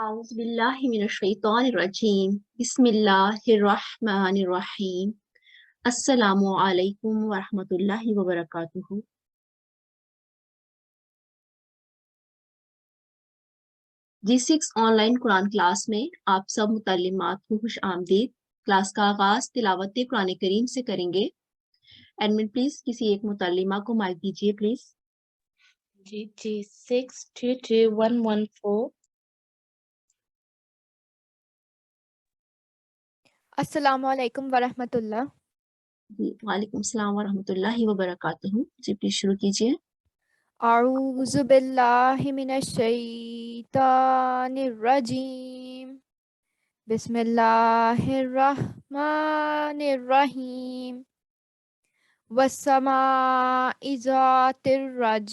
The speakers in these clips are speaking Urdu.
أعوذ بالله من الشيطان الرجيم بسم الله الرحمن الرحيم السلام علیکم ورحمۃ اللہ وبرکاتہ. G6 on line Quran class میں آپ سب متعلمات کو خوش آمدید. کلاس کا آغاز تلاوت قرآن کریم سے کریں گے. ایڈمن پلیز کسی ایک متعلمہ کو مائک دیجیے پلیز. جی 622114. السلام علیکم ورحمۃ اللہ. جی وعلیکم السلام ورحمۃ اللہ وبرکاتہ. جی پلیز شروع کیجیے. اعوذ باللہ من الشیطان الرجیم. بسم اللہ الرحمن الرحیم. والسماء ذات الرج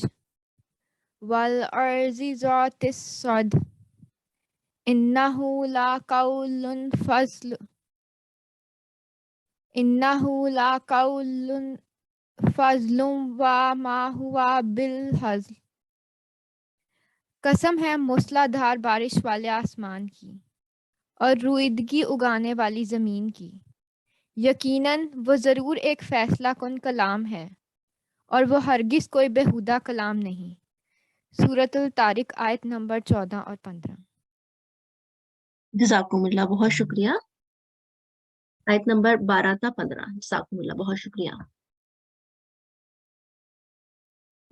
والارض ذات الصد انہ لقول فضل وما ہوا بالہزل. قسم ہے موسلا دھار بارش والے آسمان کی اور روئیدگی اگانے والی زمین کی. یقیناً وہ ضرور ایک فیصلہ کن کلام ہے اور وہ ہرگز کوئی بیہودہ کلام نہیں. سورۃ الطارق آیت نمبر 14 اور 15. جزاکم اللہ، بہت شکریہ. آیت نمبر 12 تا 15. جزاکم اللہ، بہت شکریہ.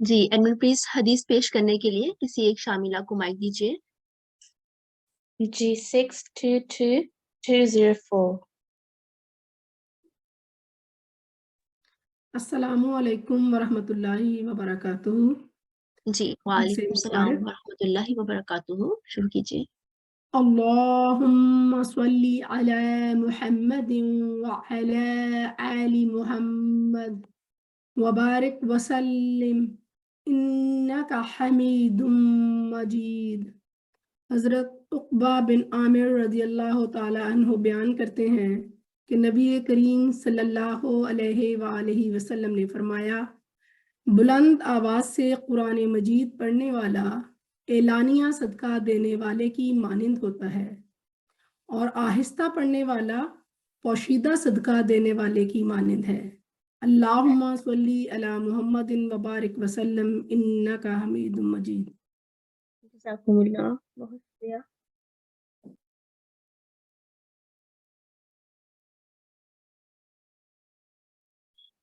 جی ایڈمن پلیز حدیث پیش کرنے کے لیے کسی ایک شاملہ کو مائک دیجیے. جی 622204. السلام علیکم ورحمۃ اللہ وبرکاتہ. جی وعلیکم السلام ورحمۃ اللہ وبرکاتہ. شروع کیجیے. اللہم صلی علی محمد وعلی آل محمد وبارک وسلم انک حمید مجید. حضرت عقبہ بن عامر رضی اللہ تعالی عنہ بیان کرتے ہیں کہ نبی کریم صلی اللہ علیہ وآلہ وسلم نے فرمایا، بلند آواز سے قرآن مجید پڑھنے والا اعلانیہ صدقہ دینے والے کی مانند ہوتا ہے، اور آہستہ پڑھنے والا پوشیدہ صدقہ دینے والے کی مانند ہے. اللہم صلی علی محمد وبارک وسلم انک حمید مجید. جزاکم اللہ، بہت شکریہ.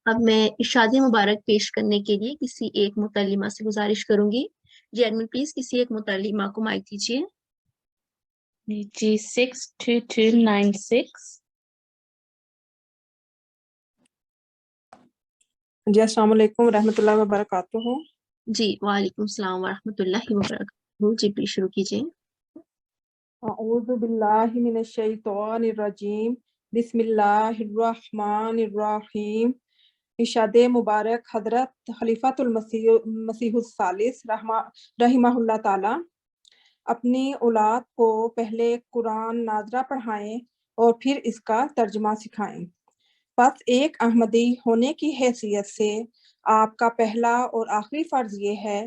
اب میں ارشاد مبارک پیش کرنے کے لیے کسی ایک متعلمہ سے گزارش کروں گی. جی ایڈمن پلیز کسی ایک متعلمہ کو مائک دیجیے. جی 62296. جی السلام علیکم ورحمۃ اللہ وبرکاتہ. جی وعلیکم السلام ورحمۃ اللہ وبرکاتہ. جی پلیز شروع کیجیے. اعوذ باللہ من الشیطان الرجیم بسم اللہ الرحمن الرحیم. ارشاد مبارک حضرت خلیفۃ المسیح الثالث رحمہ اللہ تعالی اپنی اولاد کو پہلے قرآن ناظرہ پڑھائیں اور پھر اس کا ترجمہ سکھائیں. پس ایک احمدی ہونے کی حیثیت سے آپ کا پہلا اور آخری فرض یہ ہے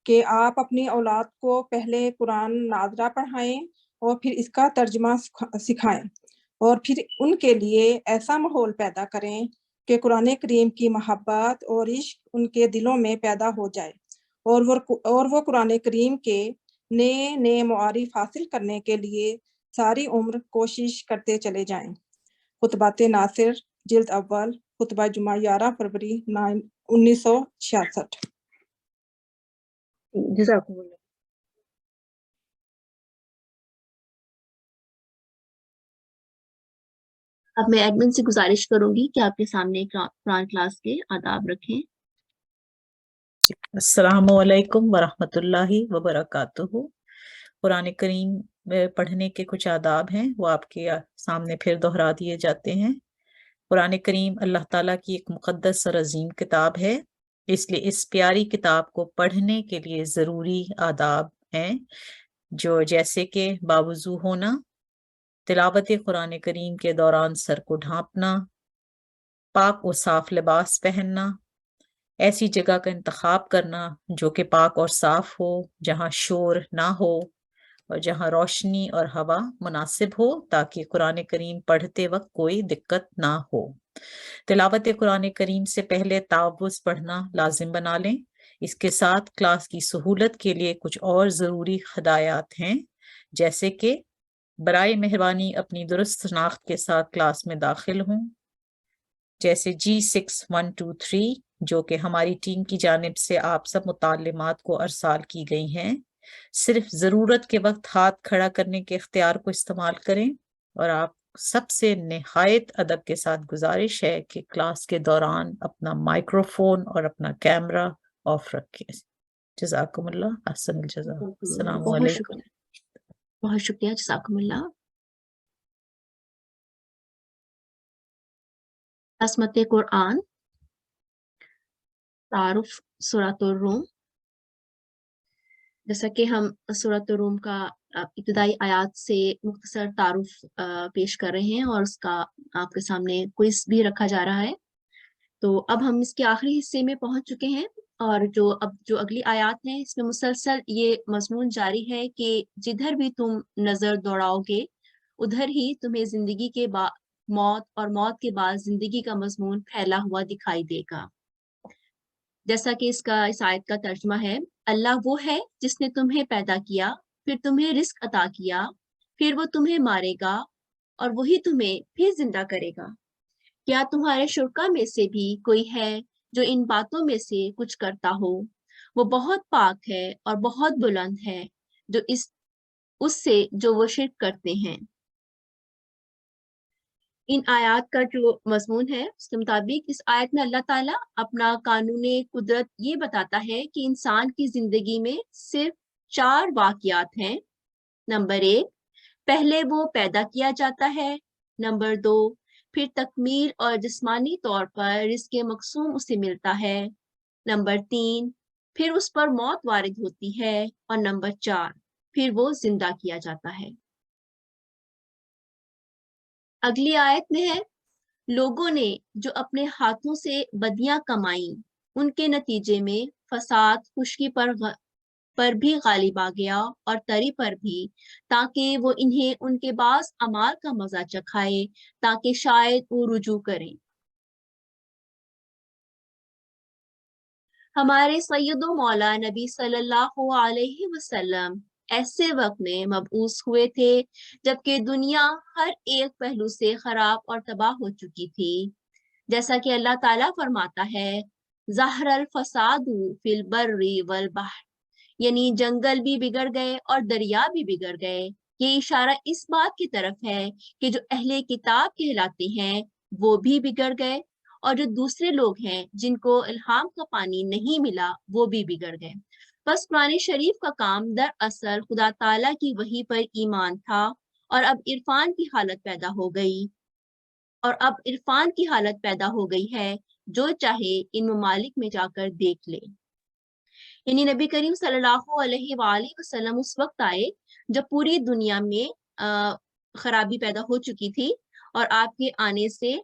کہ آپ اپنی اولاد کو پہلے قرآن ناظرہ پڑھائیں اور پھر اس کا ترجمہ سکھائیں، اور پھر ان کے لیے ایسا ماحول پیدا کریں کہ قرآن کریم کی محبت اور عشق ان کے دلوں میں پیدا ہو جائے، اور وہ قرآن کریم کے نئے معارف حاصل کرنے کے لیے ساری عمر کوشش کرتے چلے جائیں. خطبات ناصر جلد اول، خطبہ جمعہ 11 فروری 1966. جزاکم اللہ. اب میں ایڈمن سے گزارش کروں گی کہ آپ کے سامنے قرآن کلاس کے آداب رکھیں. السلام علیکم ورحمۃ اللہ وبرکاتہ. قرآن کریم پڑھنے کے کچھ آداب ہیں، وہ آپ کے سامنے پھر دہرا دیے جاتے ہیں. قرآن کریم اللہ تعالیٰ کی ایک مقدس اور عظیم کتاب ہے، اس لیے اس پیاری کتاب کو پڑھنے کے لیے ضروری آداب ہیں، جو جیسے کہ باوضو ہونا، تلاوت قرآن کریم کے دوران سر کو ڈھانپنا، پاک و صاف لباس پہننا، ایسی جگہ کا انتخاب کرنا جو کہ پاک اور صاف ہو، جہاں شور نہ ہو، اور جہاں روشنی اور ہوا مناسب ہو تاکہ قرآن کریم پڑھتے وقت کوئی دقت نہ ہو۔ تلاوت قرآن کریم سے پہلے تعوذ پڑھنا لازم بنا لیں۔ اس کے ساتھ کلاس کی سہولت کے لیے کچھ اور ضروری ہدایات ہیں، جیسے کہ برائے مہربانی اپنی درست شناخت کے ساتھ کلاس میں داخل ہوں، جیسے G6123 جو کہ ہماری ٹیم کی جانب سے آپ سب متعلمات کو ارسال کی گئی ہیں۔ صرف ضرورت کے وقت ہاتھ کھڑا کرنے کے اختیار کو استعمال کریں، اور آپ سب سے نہایت ادب کے ساتھ گزارش ہے کہ کلاس کے دوران اپنا مائکروفون اور اپنا کیمرہ آف رکھیں۔ جزاکم اللہ، احسن الجزا، السلام بہت علیکم۔ شکریہ، بہت شکریہ، جزاکم اللہ۔ عصمت قرآن، تعارف سورۃ الروم۔ جیسا کہ ہم سورۃ الروم کا ابتدائی آیات سے مختصر تعارف پیش کر رہے ہیں، اور اس کا آپ کے سامنے کوئز بھی رکھا جا رہا ہے، تو اب ہم اس کے آخری حصے میں پہنچ چکے ہیں، اور جو اگلی آیات ہیں اس میں مسلسل یہ مضمون جاری ہے کہ جدھر بھی تم نظر دوڑاؤ گے ادھر ہی تمہیں زندگی کے بعد موت اور موت کے بعد زندگی کا مضمون پھیلا ہوا دکھائی دے گا۔ جیسا کہ اس آیت کا ترجمہ ہے، اللہ وہ ہے جس نے تمہیں پیدا کیا، پھر تمہیں رزق عطا کیا، پھر وہ تمہیں مارے گا اور وہی تمہیں پھر زندہ کرے گا۔ کیا تمہارے شرکا میں سے بھی کوئی ہے جو ان باتوں میں سے کچھ کرتا ہو؟ وہ بہت پاک ہے اور بہت بلند ہے جو اس سے جو وہ شرک کرتے ہیں۔ ان آیات کا جو مضمون ہے اس کے مطابق اس آیت میں اللہ تعالیٰ اپنا قانون قدرت یہ بتاتا ہے کہ انسان کی زندگی میں صرف 4 واقعات ہیں۔ نمبر 1، پہلے وہ پیدا کیا جاتا ہے۔ نمبر 2، پھر تکمیل اور جسمانی طور پر رزق مقسوم اسے ملتا ہے۔ نمبر 3، پھر اس پر موت وارد ہوتی ہے۔ اور نمبر 4، پھر وہ زندہ کیا جاتا ہے۔ اگلی آیت میں ہے، لوگوں نے جو اپنے ہاتھوں سے بدیاں کمائیں ان کے نتیجے میں فساد خشکی پر بھی غالب آ گیا اور تری پر بھی، تاکہ وہ انہیں ان کے بعض اعمال کا مزہ چکھائے تاکہ شاید وہ رجوع کریں۔ ہمارے سید و مولا نبی صلی اللہ علیہ وسلم ایسے وقت میں مبعوث ہوئے تھے جبکہ دنیا ہر ایک پہلو سے خراب اور تباہ ہو چکی تھی، جیسا کہ اللہ تعالیٰ فرماتا ہے، ظہر الفساد فی البر والبحر، یعنی جنگل بھی بگڑ گئے اور دریا بھی بگڑ گئے۔ یہ اشارہ اس بات کی طرف ہے کہ جو اہل کتاب کہلاتے ہیں وہ بھی بگڑ گئے، اور جو دوسرے لوگ ہیں جن کو الہام کا پانی نہیں ملا وہ بھی بگڑ گئے۔ بس قرآن شریف کا کام دراصل خدا تعالیٰ کی وحی پر ایمان تھا، اور اب عرفان کی حالت پیدا ہو گئی ہے، جو چاہے ان ممالک میں جا کر دیکھ لے۔ یعنی نبی کریم صلی اللہ علیہ وآلہ وسلم اس وقت آئے جب پوری دنیا میں خرابی پیدا ہو چکی تھی، اور آپ کے آنے سے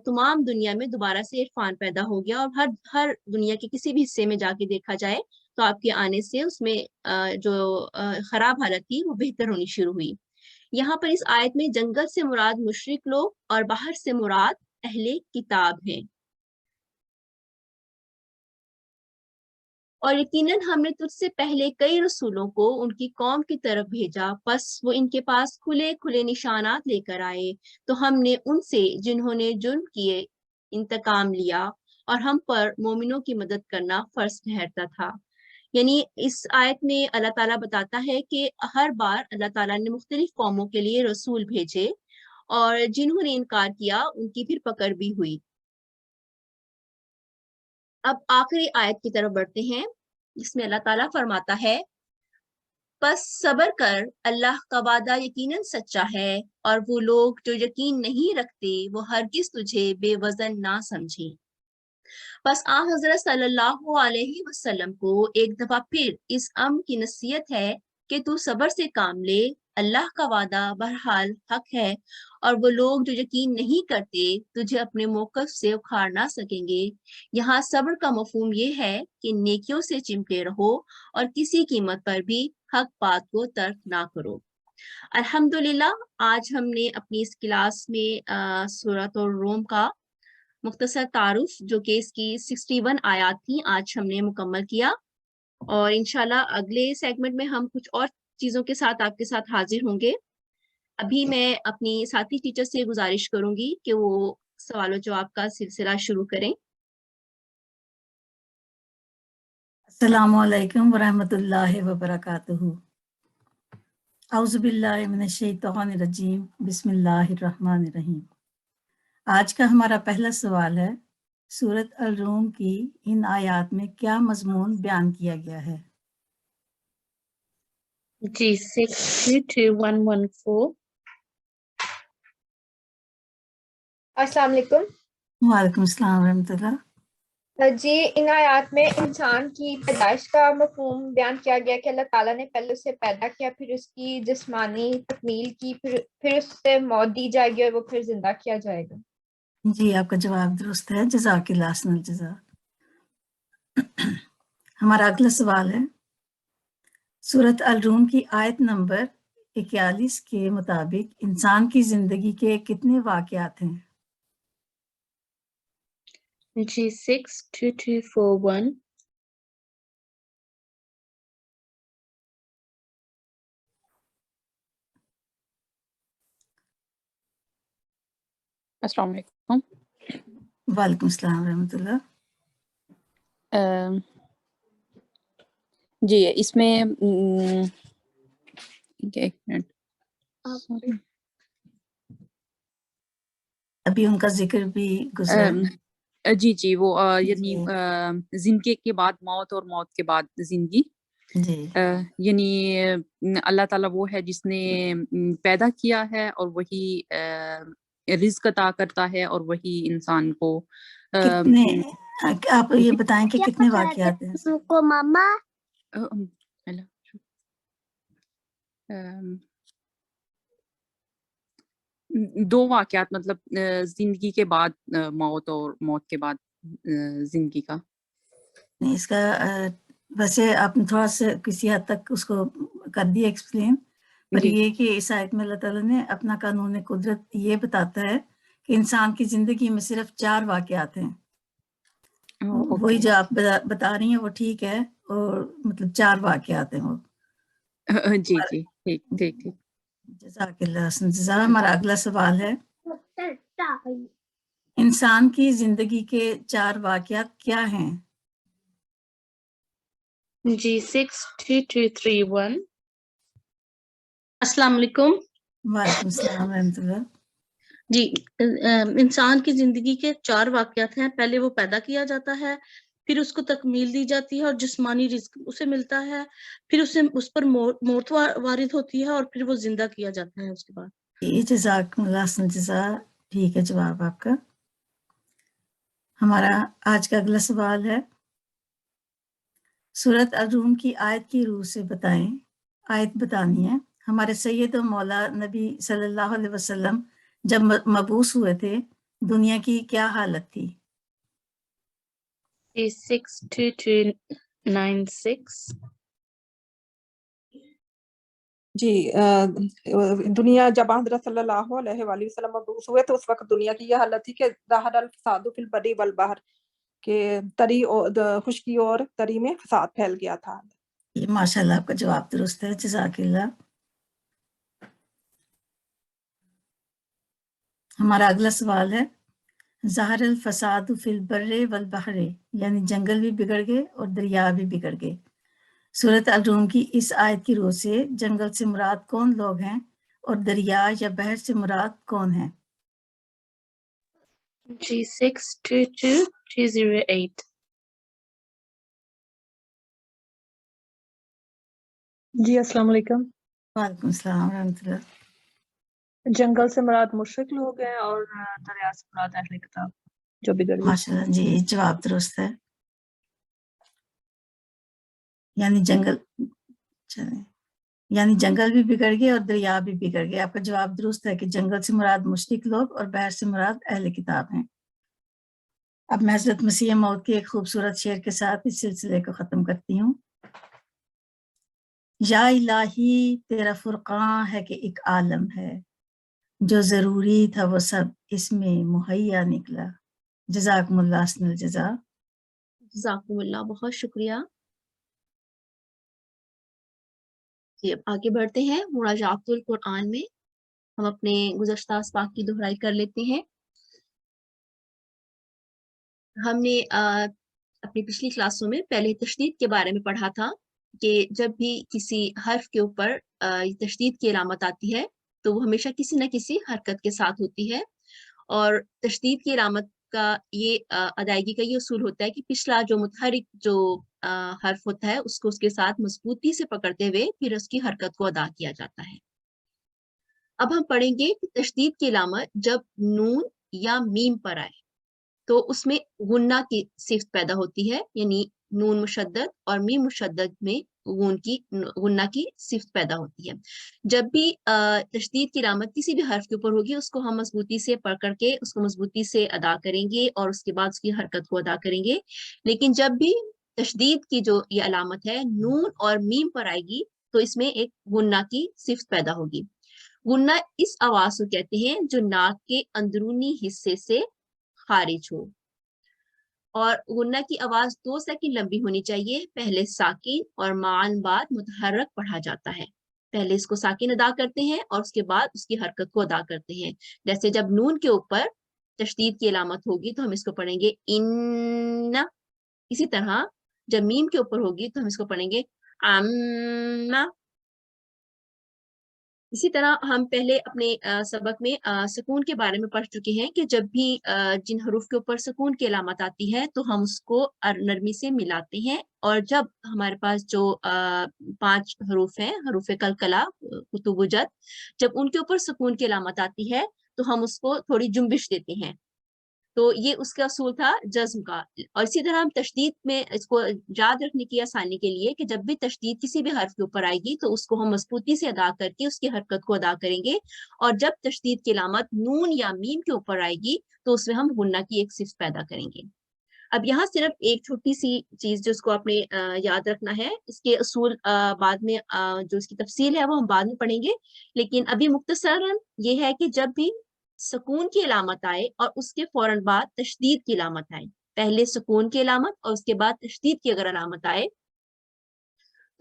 تمام دنیا میں دوبارہ سے عرفان پیدا ہو گیا، اور ہر دنیا کے کسی بھی حصے میں جا کے دیکھا جائے تو آپ کے آنے سے اس میں جو خراب حالت تھی وہ بہتر ہونی شروع ہوئی۔ یہاں پر اس آیت میں جنگل سے مراد مشرک لوگ اور باہر سے مراد اہل کتاب ہیں۔ اور یقیناً ہم نے تجھ سے پہلے کئی رسولوں کو ان کی قوم کی طرف بھیجا، پس وہ ان کے پاس کھلے کھلے نشانات لے کر آئے، تو ہم نے ان سے جنہوں نے جرم کیے انتقام لیا، اور ہم پر مومنوں کی مدد کرنا فرض ٹھہرتا تھا۔ یعنی اس آیت میں اللہ تعالیٰ بتاتا ہے کہ ہر بار اللہ تعالیٰ نے مختلف قوموں کے لیے رسول بھیجے، اور جنہوں نے انکار کیا ان کی پھر پکڑ بھی ہوئی۔ اب آخری آیت کی طرف بڑھتے ہیں، جس میں اللہ تعالیٰ فرماتا ہے، پس صبر کر، اللہ کا وعدہ یقیناً سچا ہے، اور وہ لوگ جو یقین نہیں رکھتے وہ ہرگز تجھے بے وزن نہ سمجھیں۔ پس حضرت صلی اللہ علیہ وسلم کو ایک دفعہ پھر اس امر کی نصیحت ہے کہ تو صبر سے کام لے، اللہ کا وعدہ بہرحال حق ہے، اور وہ لوگ جو یقین نہیں کرتے تجھے اپنے موقف سے اکھاڑ نہ سکیں گے۔ یہاں صبر کا مفہوم یہ ہے کہ نیکیوں سے چمٹے رہو اور کسی قیمت پر بھی حق بات کو ترک نہ کرو۔ الحمدللہ آج ہم نے اپنی اس کلاس میں سورۃ الروم کا مختصر تعارف جو کہ اس کی 61 آیات تھیں آج ہم نے مکمل کیا، اور انشاءاللہ اگلے سیگمنٹ میں ہم کچھ اور چیزوں کے ساتھ آپ کے ساتھ حاضر ہوں گے۔ ابھی میں اپنی ساتھی ٹیچر سے گزارش کروں گی کہ وہ سوال و جواب کا سلسلہ شروع کریں۔ السلام علیکم ورحمۃ اللہ وبرکاتہ۔ اعوذ باللہ من الشیطان الرجیم، بسم اللہ الرحمن الرحیم۔ آج کا ہمارا پہلا سوال ہے، سورۃ الروم کی ان آیات میں کیا مضمون بیان کیا گیا ہے؟ جی 622114 السلام علیکم۔ وعلیکم السلام ورحمۃ اللہ۔ جی ان آیات میں انسان کی پیدائش کا مفہوم بیان کیا گیا کہ اللہ تعالیٰ نے پہلے اسے پیدا کیا، پھر اس کی جسمانی تکمیل کی، پھر اس سے موت دی جائے گی اور وہ پھر زندہ کیا جائے گا۔ جی آپ کا جواب درست ہے، جزاک اللہ احسن الجزا۔ ہمارا اگلا سوال ہے، سورۃ الروم کی آیت نمبر 41 کے مطابق انسان کی زندگی کے کتنے واقعات ہیں؟ جی 62241 السلام علیکم۔ وعلیکم السلام ورحمۃ اللہ۔ جی اس میں ایک منٹ، سوری ابھی ان کا ذکر بھی گزرا۔ جی وہ یعنی جی زندگی کے بعد موت اور موت کے بعد زندگی، جی یعنی اللہ تعالیٰ وہ ہے جس نے پیدا کیا ہے اور وہی رزق عطا کرتا ہے اور وہی انسان کو کتنے، آپ یہ بتائیں کہ کتنے واقعات ہیں؟ دو واقعات، مطلب زندگی کے بعد موت اور موت کے بعد زندگی کا۔ نہیں، اس کا ویسے آپ نے تھوڑا سا کسی حد تک اس کو کر دیا ایکسپلین، پر جی یہ کہ اس آیت میں اللہ تعالیٰ نے اپنا قانون قدرت یہ بتاتا ہے کہ انسان کی زندگی میں صرف 4 واقعات ہیں۔ وہی جو آپ بتا رہی ہیں وہ ٹھیک ہے، اور مطلب 4 واقعات ہیں وہ۔ جی جی ٹھیک ٹھیک ٹھیک۔ جزاک اللہ حسن جزا۔ ہمارا اگلا سوال ہے، انسان کی زندگی کے 4 واقعات کیا ہیں؟ جی 62231 السلام علیکم۔ وعلیکم السلام ورحمۃ اللہ۔ جی انسان کی زندگی کے 4 واقعات ہیں۔ پہلے وہ پیدا کیا جاتا ہے، پھر اس کو تکمیل دی جاتی ہے اور جسمانی رزق اسے ملتا ہے، پھر اس پر موت وارد ہوتی ہے اور پھر وہ زندہ کیا جاتا ہے اس کے بعد۔ جزاک اللہ حسن جزا، ٹھیک ہے جواب آپ کا۔ ہمارا آج کا اگلا سوال ہے، سورۃ الروم کی آیت کی روح سے بتائیں، آیت بتانی ہے، ہمارے سید و مولا نبی صلی اللہ علیہ وسلم جب مبعوث ہوئے تھے دنیا کی کیا حالت تھی؟ جی 62296 جی دنیا جب حضرت صلی اللہ علیہ وآلہ وسلم مبعوث ہوئے تو اس وقت دنیا کی یہ حالت تھی کہ ظاہر الفساد فی البر والبحر، کہ تری خشکی اور تری میں فساد پھیل گیا تھا۔ ماشاء اللہ آپ کا جواب درست ہے، جزاک اللہ۔ ہمارا اگلا سوال ہے، ظاہر الفساد فی البر والبحر، یعنی جنگل بھی بگڑ گئے اور دریا بھی بگڑ گئے۔ سورۃ الروم کی اس آیت کی روح سے جنگل سے مراد کون لوگ ہیں اور دریا یا بحر سے مراد کون ہیں؟ جی 622308 جی السلام علیکم۔ وعلیکم السلام ورحمۃ اللہ۔ جنگل سے مراد مشرک لوگ ہیں اور دریا سے مراد اہل کتاب جو بگڑ گئے۔ ماشاء اللہ جی جواب درست ہے، یعنی جنگل۔ چلیں یعنی جنگل بھی بگڑ گئے اور دریا بھی بگڑ گئے. آپ کا جواب درست ہے کہ جنگل سے مراد مشرک لوگ اور بحر سے مراد اہل کتاب ہیں. اب میں حضرت مسیح موعود کے ایک خوبصورت شعر کے ساتھ اس سلسلے کو ختم کرتی ہوں. یا الہی تیرا فرقان ہے کہ ایک عالم ہے، جو ضروری تھا وہ سب اس میں مہیا نکلا. جزاکم اللہ حسن الجزا. جزاکم اللہ، بہت شکریہ. جی اب آگے بڑھتے ہیں مراجعات القرآن میں. ہم اپنے گزشتہ اسباق کی دہرائی کر لیتے ہیں. ہم نے اپنی پچھلی کلاسوں میں پہلے تشدید کے بارے میں پڑھا تھا کہ جب بھی کسی حرف کے اوپر تشدید کی علامت آتی ہے تو وہ ہمیشہ کسی نہ کسی حرکت کے ساتھ ہوتی ہے، اور تشدید کی علامت کا یہ ادائیگی کا یہ اصول ہوتا ہے کہ پچھلا جو متحرک جو حرف ہوتا ہے اس کو اس کے ساتھ مضبوطی سے پکڑتے ہوئے پھر اس کی حرکت کو ادا کیا جاتا ہے. اب ہم پڑھیں گے کہ تشدید کی علامت جب نون یا میم پر آئے تو اس میں غنہ کی صفت پیدا ہوتی ہے، یعنی نون مشدد اور میم مشدد میں غنہ کی صفت پیدا ہوتی ہے. جب بھی تشدید کی علامت کسی بھی حرف کے اوپر ہوگی اس کو ہم مضبوطی سے پکڑ کے اس کو مضبوطی سے ادا کریں گے اور اس کے بعد اس کی حرکت کو ادا کریں گے. لیکن جب بھی تشدید کی جو یہ علامت ہے نون اور میم پر آئے گی تو اس میں ایک غنہ کی صفت پیدا ہوگی. غنہ اس آواز کو کہتے ہیں جو ناک کے اندرونی حصے سے خارج ہو، اور غنہ کی آواز 2 سیکنڈ لمبی ہونی چاہیے. پہلے ساکن اور معاً بعد متحرک پڑھا جاتا ہے. پہلے اس کو ساکن ادا کرتے ہیں اور اس کے بعد اس کی حرکت کو ادا کرتے ہیں. جیسے جب نون کے اوپر تشدید کی علامت ہوگی تو ہم اس کو پڑھیں گے ان. اسی طرح جب میم کے اوپر ہوگی تو ہم اس کو پڑھیں گے ام. اسی طرح ہم پہلے اپنے سبق میں سکون کے بارے میں پڑھ چکے ہیں کہ جب بھی جن حروف کے اوپر سکون کی علامت آتی ہے تو ہم اس کو نرمی سے ملاتے ہیں، اور جب ہمارے پاس جو 5 حروف ہیں، حروف قلقلہ، قطب و جد، جب ان کے اوپر سکون کی علامت آتی ہے تو ہم اس کو تھوڑی جنبش دیتے ہیں. تو یہ اس کا اصول تھا جزم کا. اور اسی طرح ہم تشدید میں اس کو یاد رکھنے کی آسانی کے لیے کہ جب بھی تشدید کسی بھی حرف کے اوپر آئے گی تو اس کو ہم مضبوطی سے ادا کر کے اس کی حرکت کو ادا کریں گے، اور جب تشدید کی علامت نون یا میم کے اوپر آئے گی تو اس میں ہم غنہ کی ایک صفت پیدا کریں گے. اب یہاں صرف ایک چھوٹی سی چیز جو اس کو آپ نے یاد رکھنا ہے، اس کے اصول بعد میں جو اس کی تفصیل ہے وہ ہم بعد میں پڑھیں گے. لیکن ابھی مختصراً یہ ہے کہ جب بھی سکون کی علامت آئے اور اس کے فوراً بعد تشدید کی علامت آئے، پہلے سکون کی علامت اور اس کے بعد تشدید کی اگر علامت آئے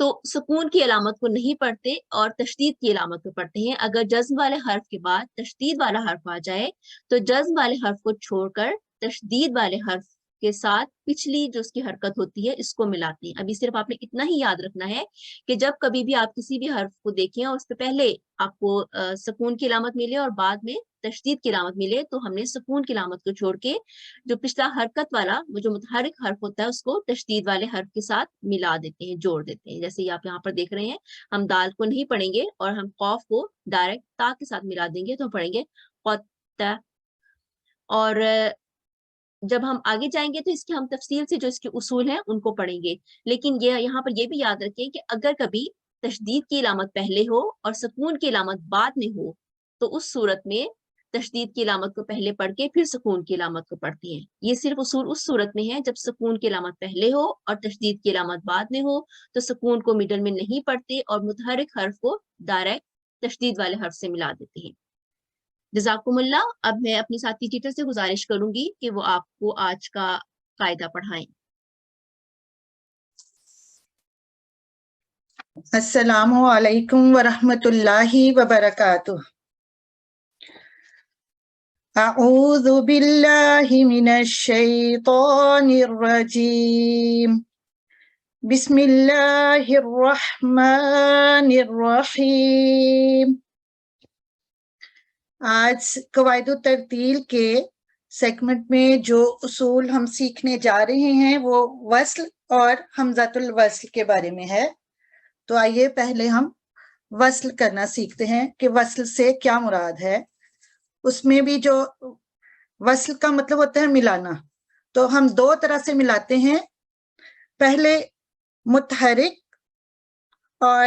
تو سکون کی علامت کو نہیں پڑھتے اور تشدید کی علامت کو پڑھتے ہیں. اگر جزم والے حرف کے بعد تشدید والا حرف آ جائے تو جزم والے حرف کو چھوڑ کر تشدید والے حرف کے ساتھ پچھلی جو اس کی حرکت ہوتی ہے اس کو ملاتے ہیں. ابھی صرف آپ نے اتنا ہی یاد رکھنا ہے کہ جب کبھی بھی آپ کسی بھی حرف کو دیکھیں اور اس سے پہلے آپ کو سکون کی علامت ملے اور بعد میں تشدید کی علامت ملے تو ہم نے سکون کی علامت کو چھوڑ کے جو پچھلا حرکت والا جو متحرک حرف ہوتا ہے اس کو تشدید والے حرف کے ساتھ ملا دیتے ہیں، جوڑ دیتے ہیں. جیسے آپ یہاں پر دیکھ رہے ہیں ہم دال کو نہیں پڑھیں گے اور ہم قاف کو ڈائریکٹ تا کے ساتھ ملا دیں گے تو ہم پڑھیں گے قط. اور جب ہم آگے جائیں گے تو اس کی ہم تفصیل سے جو اس کے اصول ہیں ان کو پڑھیں گے. لیکن یہاں پر یہ بھی یاد رکھیں کہ اگر کبھی تشدید کی علامت پہلے ہو اور سکون کی علامت بعد میں ہو تو اس صورت میں تشدید کی علامت کو پہلے پڑھ کے پھر سکون کی علامت کو پڑھتی ہیں. یہ صرف اصول اس صورت میں ہے جب سکون کی علامت پہلے ہو اور تشدید کی علامت بعد میں ہو تو سکون کو مڈل میں نہیں پڑھتے اور متحرک حرف کو ڈائریکٹ تشدید والے حرف سے ملا دیتے ہیں. جزاکم اللہ. اب میں اپنی ساتھی ٹیچر سے گزارش کروں گی کہ وہ آپ کو آج کا قاعدہ پڑھائیں. السلام علیکم ورحمۃ اللہ وبرکاتہ. اعوذ باللہ من الشیطان الرجیم. بسم اللہ الرحمن الرحیم. آج قواعد الترتیل کے سیگمنٹ میں جو اصول ہم سیکھنے جا رہے ہیں وہ وصل اور حمزۃ الوصل کے بارے میں ہے. تو آئیے پہلے ہم وصل کرنا سیکھتے ہیں کہ وصل سے کیا مراد ہے. اس میں بھی جو وصل کا مطلب ہوتا ہے ملانا، تو ہم 2 طرح سے ملاتے ہیں. پہلے متحرک اور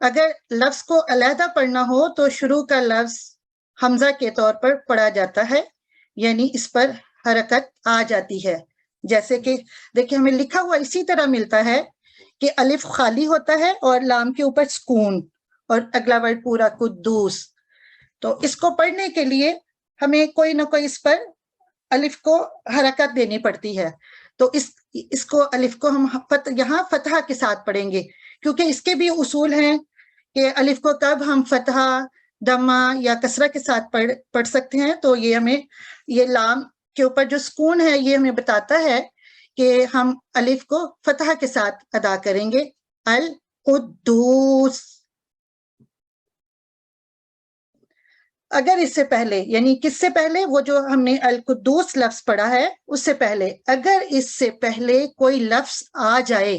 اگر لفظ کو علیحدہ پڑھنا ہو تو شروع کا لفظ حمزہ کے طور پر پڑھا جاتا ہے، یعنی اس پر حرکت آ جاتی ہے. جیسے کہ دیکھیں ہمیں لکھا ہوا اسی طرح ملتا ہے کہ الف خالی ہوتا ہے اور لام کے اوپر سکون اور اگلا ورڈ پورا قدوس. تو اس کو پڑھنے کے لیے ہمیں کوئی نہ کوئی اس پر الف کو حرکت دینی پڑتی ہے. تو اس کو الف کو ہم یہاں فتحہ کے ساتھ پڑھیں گے، کیونکہ اس کے بھی اصول ہیں کہ الف کو کب ہم فتحہ، دمہ یا کسرہ کے ساتھ پڑھ سکتے ہیں. تو یہ ہمیں یہ لام کے اوپر جو سکون ہے یہ ہمیں بتاتا ہے کہ ہم الف کو فتحہ کے ساتھ ادا کریں گے. القدوس. اگر اس سے پہلے، یعنی کس سے پہلے، وہ جو ہم نے القدوس لفظ پڑھا ہے اس سے پہلے، اگر اس سے پہلے کوئی لفظ آ جائے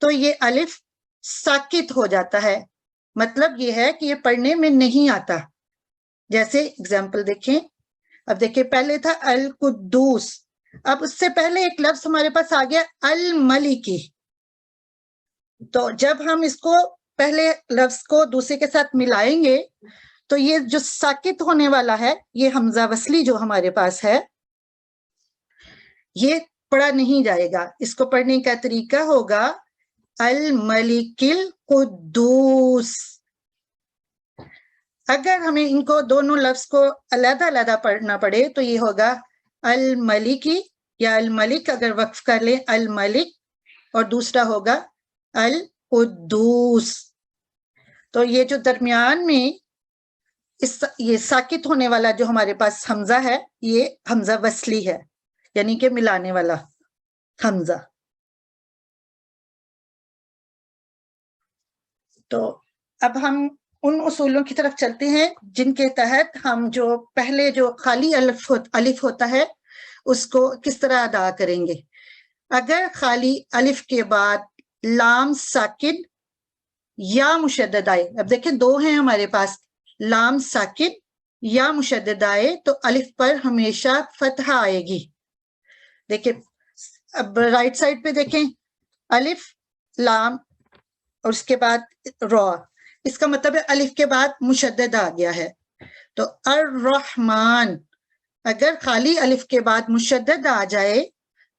تو یہ الف ساکت ہو جاتا ہے. مطلب یہ ہے کہ یہ پڑھنے میں نہیں آتا. جیسے اگزامپل دیکھیں، اب دیکھیں پہلے تھا القدوس، اب اس سے پہلے ایک لفظ ہمارے پاس آ گیا الملکی. تو جب ہم اس کو پہلے لفظ کو دوسرے کے ساتھ ملائیں گے تو یہ جو ساکت ہونے والا ہے، یہ حمزہ وصلی جو ہمارے پاس ہے، یہ پڑھا نہیں جائے گا. اس کو پڑھنے کا طریقہ ہوگا الملک القدوس. اگر ہمیں ان کو دونوں لفظ کو علیحدہ علیحدہ پڑھنا پڑے تو یہ ہوگا الملکی یا الملک، اگر وقف کر لیں الملک، اور دوسرا ہوگا القدوس. تو یہ جو درمیان میں یہ ساکت ہونے والا جو ہمارے پاس حمزہ ہے، یہ حمزہ وصلی ہے، یعنی کہ ملانے والا حمزہ. تو اب ہم ان اصولوں کی طرف چلتے ہیں جن کے تحت ہم جو پہلے جو خالی الف ہوتا ہے اس کو کس طرح ادا کریں گے. اگر خالی الف کے بعد لام ساکن یا مشدد آئے، اب دیکھیں دو ہیں ہمارے پاس، لام ساکن یا مشدد آئے تو الف پر ہمیشہ فتحہ آئے گی. دیکھیں اب رائٹ سائڈ پہ دیکھیں، الف لام اور اس کے بعد را، اس کا مطلب ہے الف کے بعد مشدد آ گیا ہے. تو الرحمن، اگر خالی الف کے بعد مشدد آ جائے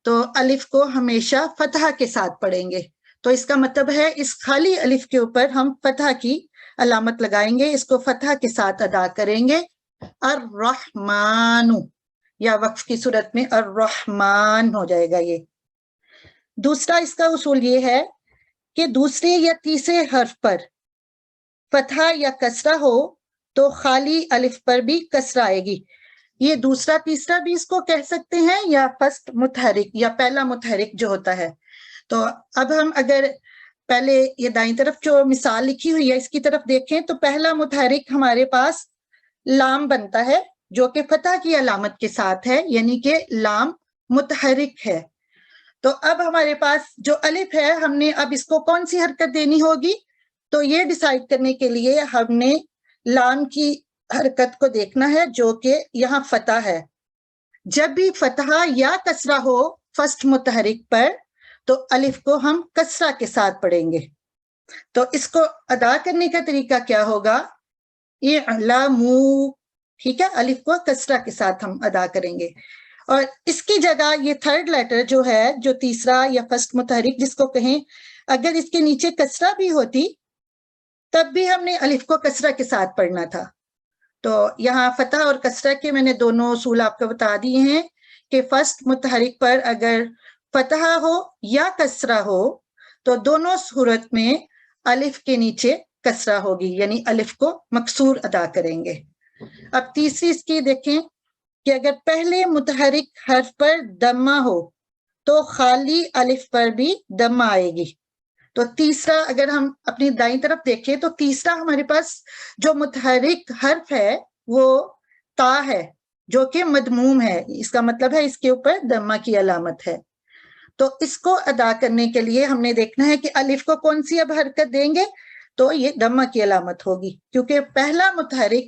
تو الف کو ہمیشہ فتحہ کے ساتھ پڑھیں گے. تو اس کا مطلب ہے اس خالی الف کے اوپر ہم فتحہ کی علامت لگائیں گے، اس کو فتحہ کے ساتھ ادا کریں گے. الرحمن، یا وقف کی صورت میں الرحمن ہو جائے گا. یہ دوسرا اس کا اصول یہ ہے کہ دوسرے یا تیسرے حرف پر فتحہ یا کسرہ ہو تو خالی الف پر بھی کسرہ آئے گی. یہ دوسرا تیسرا بھی اس کو کہہ سکتے ہیں، یا فرسٹ متحرک یا پہلا متحرک جو ہوتا ہے. تو اب ہم اگر پہلے یہ دائیں طرف جو مثال لکھی ہوئی ہے اس کی طرف دیکھیں تو پہلا متحرک ہمارے پاس لام بنتا ہے جو کہ فتح کی علامت کے ساتھ ہے، یعنی کہ لام متحرک ہے. تو اب ہمارے پاس جو الف ہے، ہم نے اب اس کو کون سی حرکت دینی ہوگی، تو یہ ڈیسائیڈ کرنے کے لیے ہم نے لام کی حرکت کو دیکھنا ہے جو کہ یہاں فتح ہے. جب بھی فتحہ یا کسرہ ہو فرسٹ متحرک پر تو الف کو ہم کسرہ کے ساتھ پڑھیں گے. تو اس کو ادا کرنے کا طریقہ کیا ہوگا، اعلموا، ٹھیک ہے، الف کو کسرہ کے ساتھ ہم ادا کریں گے. اور اس کی جگہ یہ تھرڈ لیٹر جو ہے، جو تیسرا یا فرسٹ متحرک جس کو کہیں، اگر اس کے نیچے کسرہ بھی ہوتی تب بھی ہم نے الف کو کسرہ کے ساتھ پڑھنا تھا. تو یہاں فتح اور کسرہ کے میں نے دونوں اصول آپ کو بتا دیے ہیں کہ فرسٹ متحرک پر اگر فتح ہو یا کسرہ ہو تو دونوں صورت میں الف کے نیچے کسرہ ہوگی، یعنی الف کو مکسور ادا کریں گے. اب تیسری اس کی دیکھیں کہ اگر پہلے متحرک حرف پر دمہ ہو تو خالی الف پر بھی دمہ آئے گی. تو تیسرا اگر ہم اپنی دائیں طرف دیکھیں تو تیسرا ہمارے پاس جو متحرک حرف ہے وہ تا ہے جو کہ مدموم ہے، اس کا مطلب ہے اس کے اوپر دمہ کی علامت ہے. تو اس کو ادا کرنے کے لیے ہم نے دیکھنا ہے کہ الف کو کون سی اب حرکت دیں گے، تو یہ دمہ کی علامت ہوگی، کیونکہ پہلا متحرک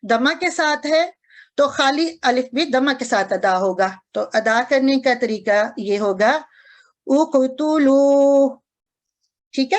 دمہ کے ساتھ ہے تو خالی الف بھی دمہ کے ساتھ ادا ہوگا. تو ادا کرنے کا طریقہ یہ ہوگا اقتلوا، ٹھیک ہے،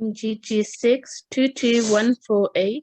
G6222148।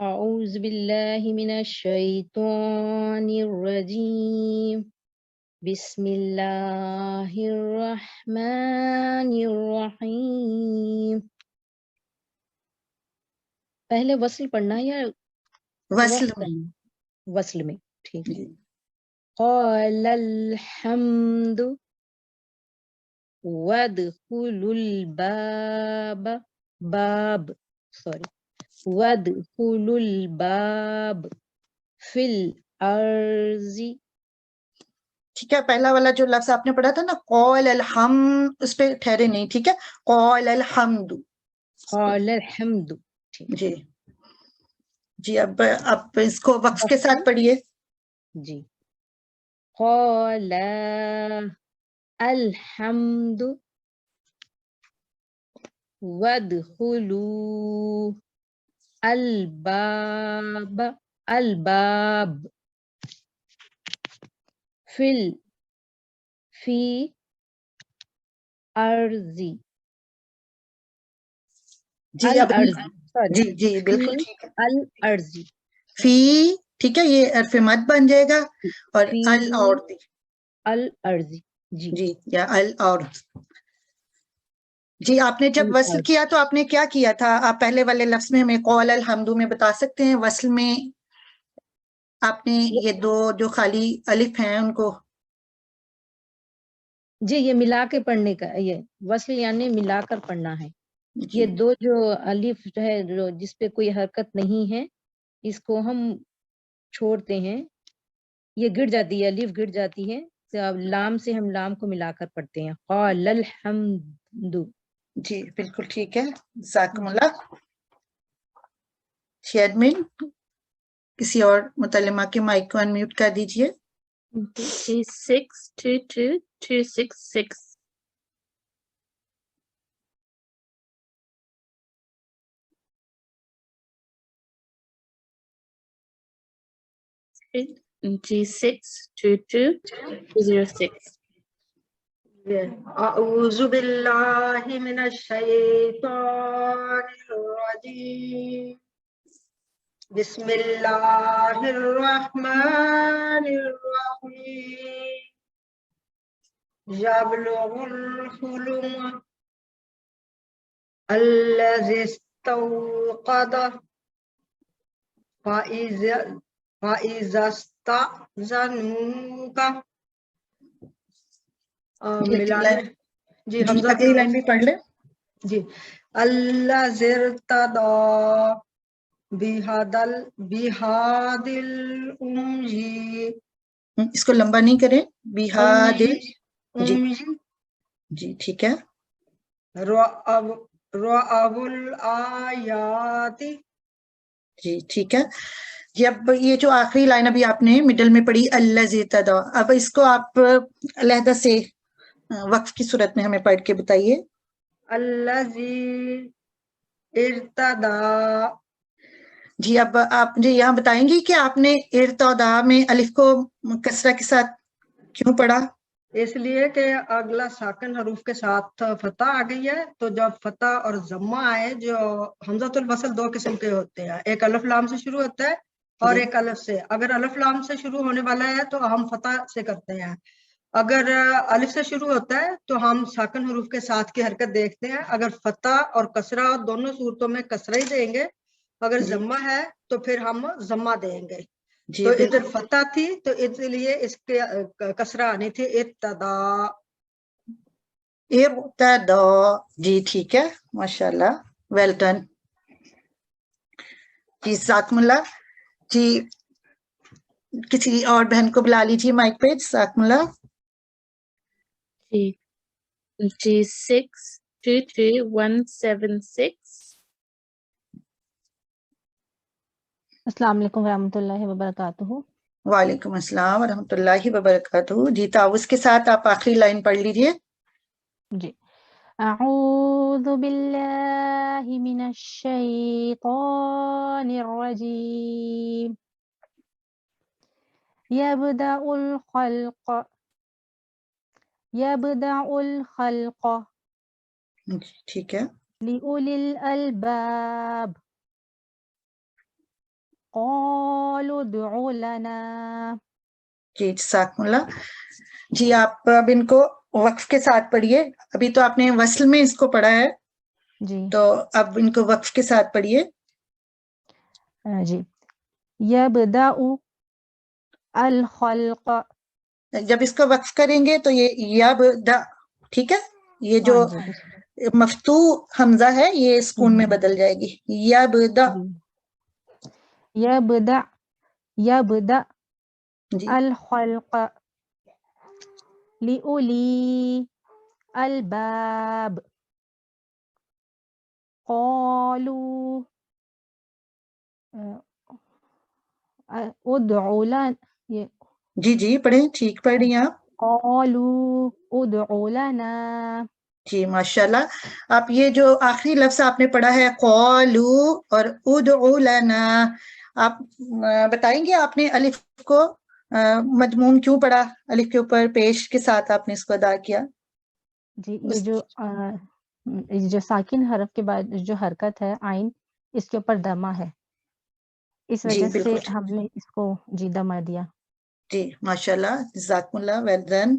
أعوذ بالله من الشيطان الرجيم بسم الله الرحمن الرحيم. پہلے وصل پڑھنا ہے یا وصل وقف میں کرنا؟ وصل میں ٹھیک ہے. قال الحمد وادخلوا الباب وادخلوا الباب فی الارض. ٹھیک ہے. پہلا والا جو لفظ آپ نے پڑھا تھا نا قول الحمد، اس پہ ٹھہرے نہیں. ٹھیک ہے. قول الحمد. قال الحمد. جی جی. اب اس کو وقف کے ساتھ پڑھیے. جی. قال الحمد وادخلوا الباب فی ارضی. جی اب جی جی بالکل ٹھیک ہے. الارضی. فی ٹھیک ہے، یہ حرف مد بن جائے گا. اور الارض. الارضی. جی جی یا الارض. جی آپ نے جب وصل کیا تو آپ نے کیا کیا تھا؟ آپ پہلے والے لفظ میں ہمیں قول الحمد میں بتا سکتے ہیں؟ وصل میں آپ نے یہ دو جو خالی الف ہیں ان کو جی یہ ملا کے پڑھنے کا، یہ وصل یعنی ملا کر پڑھنا ہے. یہ دو جو الف جو ہے جس پہ کوئی حرکت نہیں ہے اس کو ہم چھوڑتے ہیں، یہ گر جاتی ہے، الف گر جاتی ہے تو اب لام سے ہم لام کو ملا کر پڑھتے ہیں. قال الحمد. جی بالکل ٹھیک ہے. جزاکم اللہ. ایڈمن کسی اور متعلمہ کے مائک کو انمیوٹ کر دیجئے. G622266. G622206. أعوذ بالله من الشيطان الرجيم بسم الله الرحمن الرحيم يبلغ الحلم الذي استوقد فإذا استأذنوك جی حمزہ اگلی لائن بھی پڑھ لیں. جی. اللہ زرتدا بہادل امجی. اس کو لمبا نہیں کریں. بہادل. جی جی ٹھیک ہے. رعب الآیاتی. جی ٹھیک ہے. جی اب یہ جو آخری لائن ابھی آپ نے مڈل میں پڑھی اللہ زرتدا، اب اس کو آپ علیحدہ سے وقف کی صورت میں ہمیں پڑھ کے بتائیے. الذی ارتدا. جی اب آپ مجھے یہاں بتائیں گی کہ آپ نے ارتدا میں الف کو کسرہ کے ساتھ کیوں پڑھا؟ اس لیے کہ اگلا ساکن حروف کے ساتھ فتح آ گئی ہے، تو جب فتح اور ضمہ آئے، جو حمزۃ الوصل دو قسم کے ہوتے ہیں، ایک الف لام سے شروع ہوتا ہے اور ایک الف سے. اگر الف لام سے شروع ہونے والا ہے تو ہم فتح سے کرتے ہیں، اگر الف سے شروع ہوتا ہے تو ہم ساکن حروف کے ساتھ کی حرکت دیکھتے ہیں. اگر فتح اور کسرہ دونوں صورتوں میں کسرہ ہی دیں گے، اگر ضمہ ہے تو پھر ہم ضمہ دیں گے. تو ادھر فتح تھی تو اس لیے اس کے کسرہ آنی تھی ابتدا. ابتدا. جی ٹھیک ہے. ماشاءاللہ ویل ڈن. جی جزاکم اللہ. جی کسی اور بہن کو بلا لیجیے مائک پہ. جزاکم اللہ. G623176. السلام علیکم ورحمۃ اللہ وبرکاتہ. وعلیکم السلام ورحمۃ اللہ وبرکاتہ. جی تعاوض کے ساتھ آپ آخری لائن پڑھ لیجیے. جی. اعوذ باللہ من الشیطان الرجیم یبدأ الخلق ٹھیک ہے. لأولی الالباب قالوا ادع لنا جی جزاکم اللہ. جی آپ اب ان کو وقف کے ساتھ پڑھیے. ابھی تو آپ نے وصل میں اس کو پڑھا ہے جی تو اب ان کو وقف کے ساتھ پڑھیے. جی یبدأ الخلق جب اس کو وقف کریں گے تو یہ یبدا، ٹھیک ہے، یہ جو ہاں جی مفتوح حمزہ ہے یہ سکون میں بدل جائے گی. یبدا. یبدأ جی الخلق لأولی الباب قالوا ادع لنا جی جی پڑھیں، ٹھیک پڑھ رہی ہیں آپ. قالوا ادع لنا جی ماشاءاللہ. آپ یہ جو آخری لفظ آپ نے پڑھا ہے قالو اور ادعو لنا، آپ بتائیں گے آپ نے الف کو مضموم کیوں پڑھا؟ الف کے اوپر پیش کے ساتھ آپ نے اس کو ادا کیا. جی یہ جو ساکن حرف کے بعد جو حرکت ہے عین، اس کے اوپر دمہ ہے، اس جی وجہ سے بالکل. ہم نے اس کو جی دمہ دیا. جی ماشاءاللہ، جزاکم اللہ، ویل ڈن.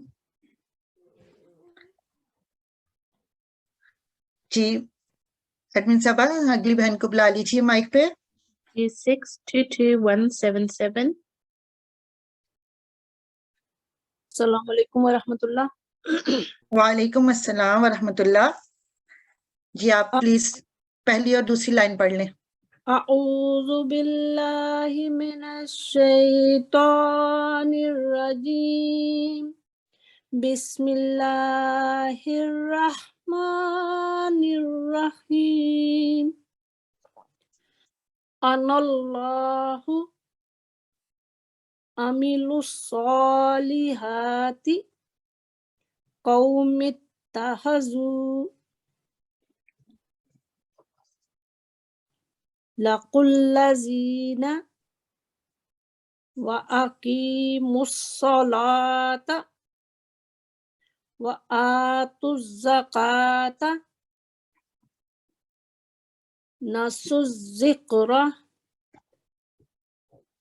جی ایڈمن صاحبہ اگلی بہن کو بلا لیجیے مائک پہ. G622177. السلام علیکم ورحمۃ اللہ. وعلیکم السلام ورحمۃ اللہ. جی آپ پلیز پہلی اور دوسری لائن پڑھ لیں. اعوذ باللہ من الشیطان الرجیم بسم اللہ الرحمن الرحیم انا اللہ عامل الصالحات قوم اتخذوا لقوا الذین وأقیموا الصلاة وآتوا الزکاة نسوا الذکر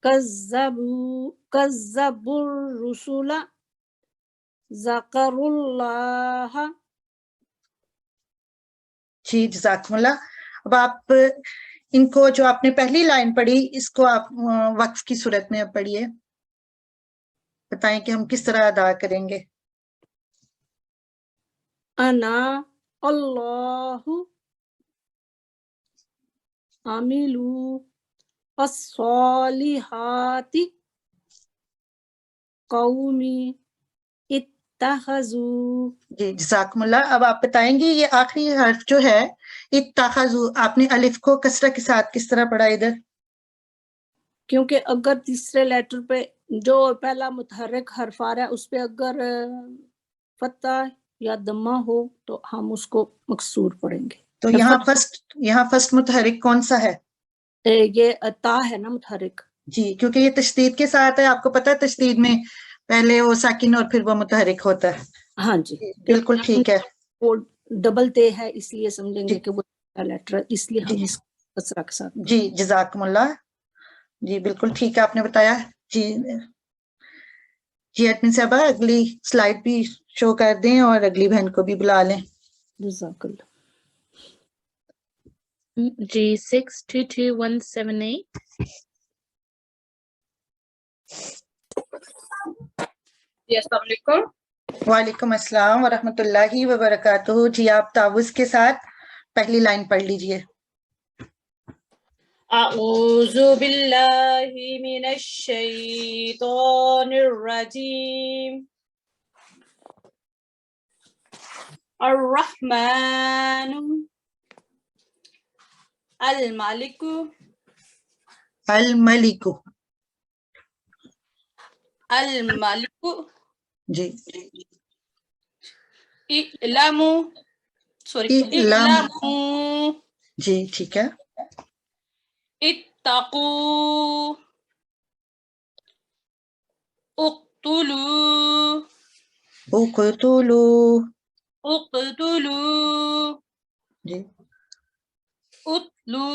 کذبوا الرسل ذکروا اللہ. جی جزاکم اللہ. اب آپ ان کو جو آپ نے پہلی لائن پڑھی اس کو آپ وقف کی صورت میں اب پڑھیے. بتائیں کہ ہم کس طرح ادا کریں گے. انا اللہ عامل الصالحات قوم اتخذوا. جی جزاکم اللہ. اب آپ بتائیں گے یہ آخری حرف جو ہے اتخذوا، آپ نے الف کو کسرہ کے ساتھ کس طرح پڑھا ادھر؟ کیونکہ اگر تیسرے لیٹر پہ جو پہلا متحرک حرف آ رہا ہے اس پہ اگر فتح یا دمہ ہو تو ہم اس کو مکسور پڑھیں گے. تو یہاں فرسٹ متحرک کون سا ہے؟ یہ تا ہے نا متحرک. جی کیونکہ یہ تشدید کے ساتھ ہے، آپ کو پتہ ہے تشدید میں پہلے وہ ساکن اور پھر وہ متحرک ہوتا ہے. ہاں جی بالکل ٹھیک ہے. وہ ڈبل تے ہے اس لیے سمجھیں جی گے کہ وہ لیٹر، اس لیے ہم اس کسرہ کے ساتھ. جی جزاکم اللہ. جی بالکل ٹھیک ہے آپ نے بتایا. جی جی ایڈمن صاحبہ اگلی سلائڈ بھی شو کر دیں اور اگلی بہن کو بھی بلا لیں. جزاک اللہ. G622178. جی السلام علیکم. وعلیکم السلام ورحمۃ اللہ وبرکاتہ. جی آپ تعوذ کے ساتھ پہلی لائن پڑھ لیجئے. اعوذ باللہ من الشیطان الرجیم الرحمن الملک الملک. الملک جی اعلموا جی ٹھیک ہے. اتقوا اقتلوا جی اتلوا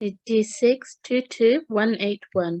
8622181।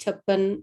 56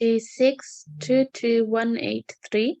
6228183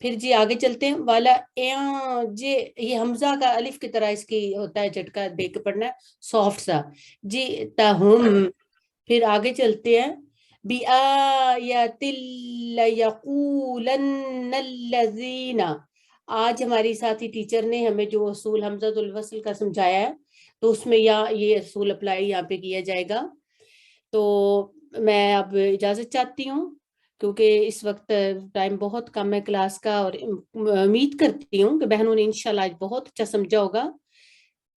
پھر جی آگے چلتے ہیں. والا جی یہ حمزہ کا الف کی طرح اس کی ہوتا ہے, جھٹکا دے کے پڑھنا ہے, سافٹ سا. جی تہم. پھر آگے چلتے ہیں. بِآیَاتِ لَیَقُولَنَّ الَّذِینَ. آج ہماری ساتھی ٹیچر نے ہمیں جو اصول حمزۃ الوصل کا سمجھایا ہے, تو اس میں یہ اصول اپلائی یہاں پہ کیا جائے گا. تو میں اب اجازت چاہتی ہوں کیونکہ اس وقت ٹائم بہت کم ہے کلاس کا, اور امید کرتی ہوں کہ بہنوں نے انشاءاللہ آج بہت اچھا سمجھا ہوگا.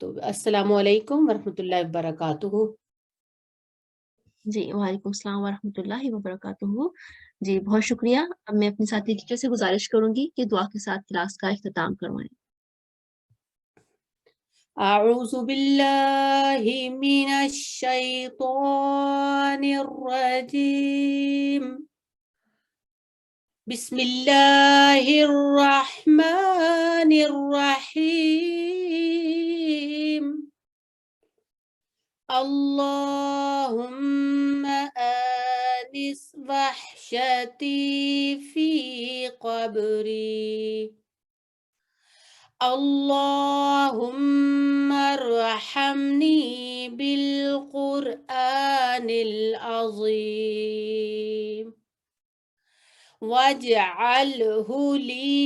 تو السلام علیکم ورحمۃ اللہ وبرکاتہ. جی وعلیکم السلام ورحمۃ اللہ وبرکاتہ. جی بہت شکریہ. اب میں اپنی ساتھی ٹیچر سے گزارش کروں گی کہ دعا کے ساتھ کلاس کا اختتام کروائیں. اعوذ باللہ من الشیطان الرجیم. بسم اللہ الرحمن الرحیم. اللهم آنس وحشتي في قبري. اللهم ارحمني بالقرآن العظيم واجعله لي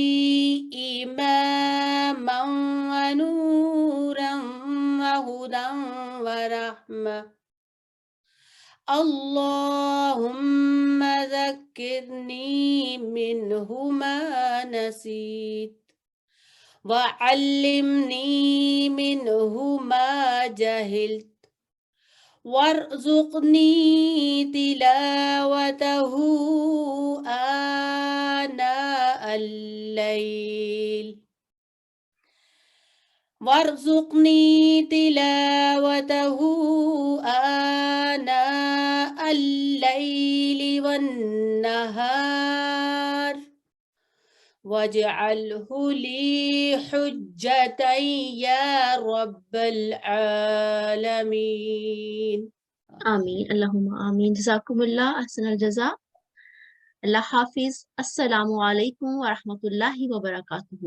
إماما ونورا وهدى ورحمة. اللهم ذكرني منه ما نسيت وعلمني منه ما جهلت وارزقني تلاوته آناء الليل وارزقني تلاوته آناء الليل والنهار واجعله لي حجة يا رب العالمين. آمین اللہم آمین. جزاکم اللہ احسن الجزاء. اللہ حافظ. السلام علیکم ورحمۃ اللہ وبرکاتہ.